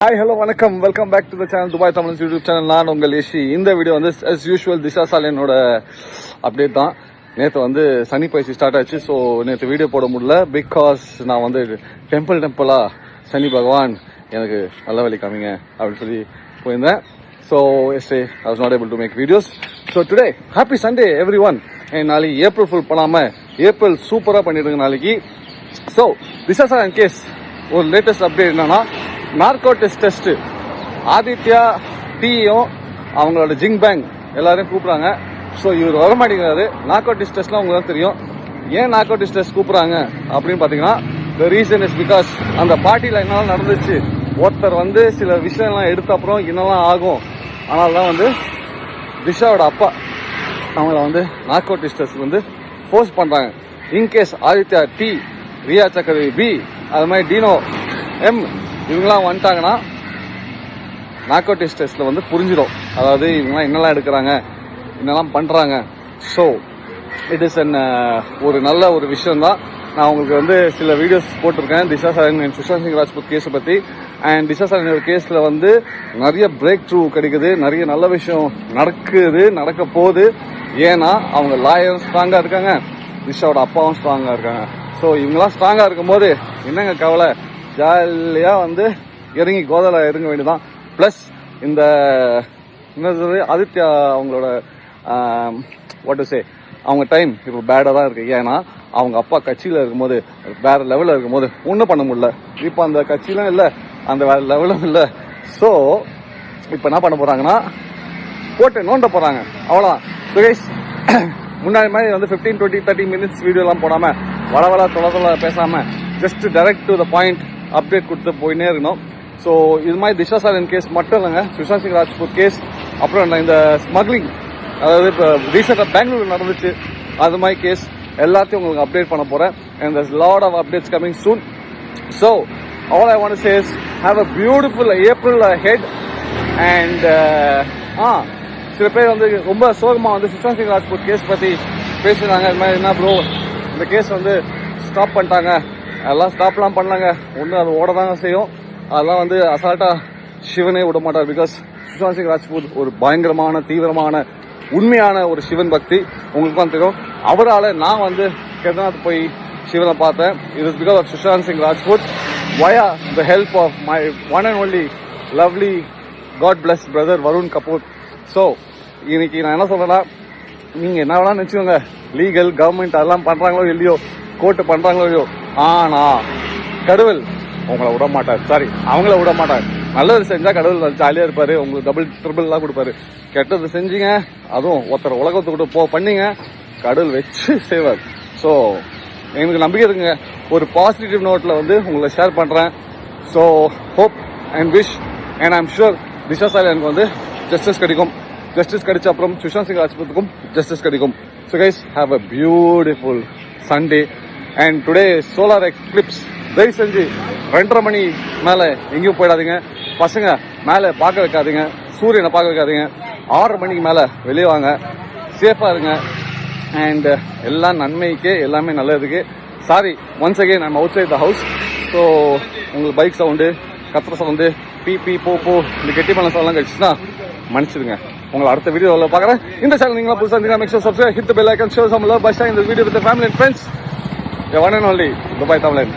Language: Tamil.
ஹாய் ஹலோ வணக்கம், welcome back to the channel Dubai Tamil YouTube channel. நான் உங்கள் யஷி. இந்த வீடியோ வந்து as usual திஷா சாலியனோட அப்டேட் தான். நேற்று வந்து சனி பயிற்சி ஸ்டார்ட் ஆச்சு. ஸோ நேற்று வீடியோ போட முடியல பிகாஸ் நான் வந்து டெம்பிளா சனி பகவான் எனக்கு நல்ல வழி காமிங்க அப்படின்னு சொல்லி போயிருந்தேன். So yesterday I was not able to make videos. So today happy Sunday everyone. நாளைக்கு ஏப்ரல் ஃபுல் பண்ணாமல் ஏப்ரல் சூப்பராக பண்ணிடுங்க நாளைக்கு. ஸோ திஷா சாலியன் கேஸ் ஒரு லேட்டஸ்ட் அப்டேட் என்னன்னா, நார்கோ டெஸ்ட் ஆதித்யா டீயும் அவங்களோட ஜிங் பேங் எல்லாரையும் கூப்பிட்றாங்க. ஸோ இவர் வரமாட்டேங்கிறாரு. நார்கோ டெஸ்ட்லாம் உங்களுக்கு தெரியும். ஏன் நார்கோ டெஸ்ட் கூப்பிட்றாங்க அப்படின்னு பார்த்தீங்கன்னா, த ரீசன் இஸ் பிகாஸ் அந்த பார்ட்டியில் என்னெல்லாம் நடந்துச்சு, ஒருத்தர் வந்து சில விஷயம்லாம் எடுத்த அப்புறம் என்னெல்லாம் ஆகும். அதனால தான் வந்து திஷாவோட அப்பா அவங்கள வந்து நார்கோ டெஸ்ட் வந்து ஃபோர்ஸ் பண்ணுறாங்க. இன்கேஸ் ஆதித்யா டி, ரியா சக்கரவர்த்தி பி, அது மாதிரி டீனோ எம் இவங்களாம் வந்துட்டாங்கன்னா நார்கோ டெஸ்ட்ல வந்து புரிஞ்சிடும். அதாவது இவங்களாம் என்னெல்லாம் எடுக்கிறாங்க, என்னெல்லாம் பண்ணுறாங்க. ஸோ இட் இஸ் ஒரு நல்ல ஒரு விஷயம் தான். நான் உங்களுக்கு வந்து சில வீடியோஸ் போட்டிருக்கேன் திஷா சாலியன் அண்ட் சுஷாந்த் சிங் ராஜ்புத் கேஸை பற்றி. அண்ட் திஷா சாலியன் கேஸில் வந்து நிறைய பிரேக் த்ரூ கிடைக்குது, நிறைய நல்ல விஷயம் நடக்க போகுது. ஏன்னா அவங்க லாயரும் ஸ்ட்ராங்காக இருக்காங்க, திஷாவோட அப்பாவும் ஸ்ட்ராங்காக இருக்காங்க. ஸோ இவங்கெல்லாம் ஸ்ட்ராங்காக இருக்கும்போது என்னங்க கவலை, ஜாலியாக வந்து இறங்கி கோதலை இறங்க வேண்டியதான். ப்ளஸ் இந்த என்னது ஆதித்யா அவங்களோட வாட் டு சே அவங்க டைம் இப்போ பேடாக தான் இருக்குது. ஏன்னா அவங்க அப்பா கட்சியில் இருக்கும்போது வேற லெவலில் இருக்கும்போது ஒன்றும் பண்ண முடியல. இப்போ அந்த கட்சியிலும் இல்லை, அந்த வேற லெவலும் இல்லை. ஸோ இப்போ என்ன பண்ண போகிறாங்கன்னா, போட்டு நோண்ட போகிறாங்க, அவ்வளோதான். சுரேஷ் முன்னாடி மாதிரி வந்து 15, 20, 30 மினிட்ஸ் வீடியோலாம் போடாமல் வளவள தொலை பேசாமல் just direct to the point update கொடுத்து போயினே இருக்கணும். ஸோ இது மாதிரி திஷா சாலியன் கேஸ் மட்டும் இல்லைங்க, சுஷாந்த் சிங் ராஜ்புத் கேஸ், அப்புறம் இந்த ஸ்மக்லிங், அதாவது இப்போ ரீசெண்டாக பெங்களூர் நடந்துச்சு, அது மாதிரி கேஸ் எல்லாத்தையும் உங்களுக்கு அப்டேட் பண்ண போகிறேன். And there's lot of updates coming soon. So all I want to say is have a beautiful April ahead. And சில பேர் வந்து ரொம்ப சோகமாக வந்து சுஷாந்த் சிங் ராஜ்புத் கேஸ் பற்றி பேசுகிறாங்க. இது மாதிரி என்ன ப்ரோ, இந்த கேஸ் வந்து ஸ்டாப் பண்ணிட்டாங்க, அதெல்லாம் ஸ்டாப்லாம் பண்ணலாங்க, ஒன்று அது ஓட தாங்க செய்யும். அதெல்லாம் வந்து அசால்ட்டாக சிவனே விட மாட்டார். பிகாஸ் சுஷாந்த் சிங் ராஜ்புத் ஒரு பயங்கரமான தீவிரமான உண்மையான ஒரு சிவன் பக்தி. உங்களுக்கு தான் தெரியும். அவரால் நான் வந்து கேதார்நாத் போய் சிவனை பார்த்தேன். It is because of Sushant Singh Rajput via the help of my one and only lovely God bless brother Varun Kapoor. So இன்னைக்கு நான் என்ன சொல்றேன்னா, நீங்கள் என்ன வேணாலும் நினச்சிக்கோங்க, லீகல் கவர்மெண்ட் அதெல்லாம் பண்ணுறாங்களோ இல்லையோ, கோர்ட்டு பண்ணுறாங்களோ இல்லையோ, ஆனால் கடவுள் உங்களை விட மாட்டார். சாரி, அவங்கள விட மாட்டார். நல்லது செஞ்சால் கடவுள் ஜாலியாக இருப்பார், உங்களுக்கு டபுள் ட்ரிபிள்லாம் கொடுப்பாரு. கெட்டது செஞ்சீங்க, அதுவும் ஒருத்தர் உலகத்துக்கிட்ட பண்ணீங்க, கடவுள் வச்சு செய்வார். ஸோ எனக்கு நம்பிக்கை இருக்குங்க. ஒரு பாசிட்டிவ் நோட்டில் வந்து உங்களை ஷேர் பண்ணுறேன். So hope and wish and I am sure Disha சாலியனுக்கு வந்து ஜஸ்டிஸ் கிடைக்கும். ஜஸ்டிஸ் கிடைச்ச அப்புறம் சுஷாந்த் சிங் ராஜ்புத்துக்கும் ஜஸ்டிஸ் கிடைக்கும். So guys have a beautiful Sunday. And today solar eclipse. தயவு செஞ்சு 2:30 மணி மேலே எங்கேயும் போயிடாதீங்க. பசங்க மேலே பார்க்க வைக்காதீங்க, சூரியனை பார்க்க வைக்காதீங்க. 6 மணிக்கு மேலே வெளியே வாங்க, சேஃபாக இருங்க. அண்ட் எல்லாம் நன்மைக்கு, எல்லாமே நல்லதுக்கு. Sorry once again I'm outside the house. So உங்களுக்கு பைக் சவுண்டு, கத்துற சவுண்டு, பி போ இந்த கெட்டி பண்ண சவுண்ட்லாம் கழிச்சுன்னா மன்னிச்சிடுங்க. உங்களை அடுத்த வீடியோவில் பார்க்குறேன். இந்த சேனல் நீங்களா புதுசாக இருந்தீங்கன்னா make sure subscribe, hit the bell icon, show some love by sharing this video with the family and friends. Your one and only Dubai Tamil.